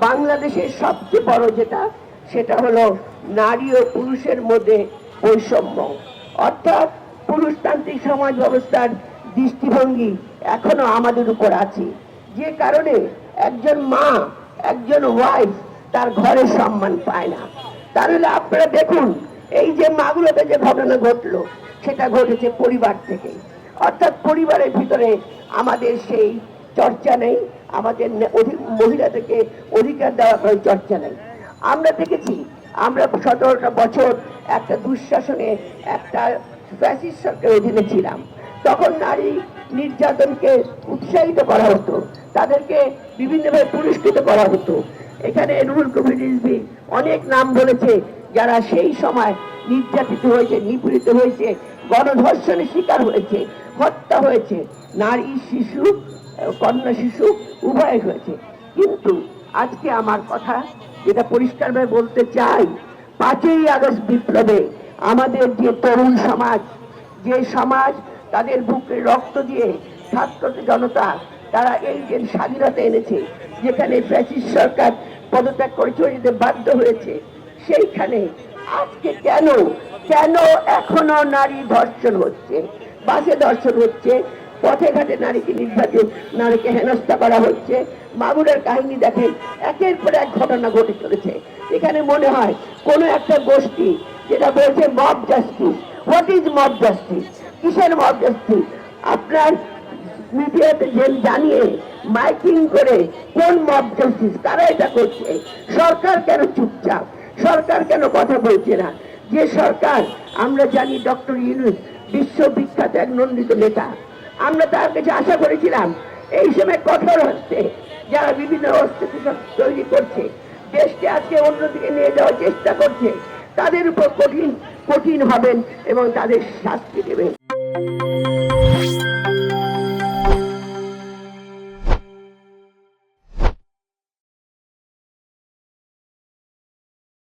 বাংলাদেশের সবচেয়ে বড় যেটা, সেটা হলো নারী ও পুরুষের মধ্যে বৈষম্য। অর্থাৎ পুরুষতান্ত্রিক সমাজ ব্যবস্থার দৃষ্টিভঙ্গি এখনো আমাদের উপর আছে, যে কারণে একজন মা, একজন ওয়াইফ তার ঘরের সম্মান পায় না। তাহলে আপনারা দেখুন, এই যে মাগুলোতে যে ঘটনা ঘটলো, সেটা ঘটেছে পরিবার থেকে। অর্থাৎ পরিবারের ভিতরে আমাদের সেই চর্চা নেই, আমাদের মহিলাদেরকে অধিকার দেওয়ার কোনো চর্চা নেই। আমরা দেখেছি, আমরা 17টা বছর একটা দুঃশাসনে, একটা ফ্যাসিস্ট সরকারের অধীনে ছিলাম। তখন নারী নির্যাতনকে উৎসাহিত করা হতো, তাদেরকে বিভিন্নভাবে পুরস্কৃত করা হতো। এখানে রুহুল কবির রিজভী অনেক নাম বলেছে যারা সেই সময় নির্যাতিত হয়েছে, নিপীড়িত হয়েছে, গণধর্ষণের শিকার হয়েছে, হত্যা হয়েছে, নারী, শিশু, কন্যা শিশু উভয় হয়েছে। কিন্তু আজকে আমার কথা যেটা পরিষ্কারভাবে বলতে চাই, 5ই আগস্ট বিপ্লবে আমাদের যে তরুণ সমাজ, যে সমাজ তাদের বুকে রক্ত দিয়ে ছাত্র জনতা তারা এই যে স্বাধীনতা এনেছে, যেখানে ফ্যাসিস্ট সরকার পদত্যাগ করে চলে যেতে বাধ্য হয়েছে, সেইখানে আজকে কেন কেন এখনো নারী ধর্ষণ হচ্ছে, বাসে ধর্ষণ হচ্ছে, পথে ঘাটে নারীকে নির্যাতন, নারীকে হেনস্থা করা হচ্ছে। মাগুরের কাহিনী দেখেন, একের পর এক ঘটনা ঘটে চলেছে। এখানে মনে হয় কোনো একটা গোষ্ঠী যেটা বলছে mob justice. What is mob justice? কিসের মব জাস্টিস? আপনার মিডিয়াতে জানিয়ে মাইকিং করে কোন মব জাস্টিস, কারা এটা করছে? সরকার কেন চুপচাপ? সরকার কেন কথা বলছে না? যে সরকার, আমরা জানি ডক্টর ইউনূস বিশ্ববিখ্যাত এক নন্দিত নেতা, আমরা তার কাছে আশা করেছিলাম এই সময় কঠোর হচ্ছে যারা বিভিন্ন অস্ত্র তৈরি করছে, দেশকে আজকে অন্যদিকে নিয়ে যাওয়ার চেষ্টা করছে, তাদের উপর কঠিন কঠিন হবেন এবং তাদের শাস্তি দেবেন।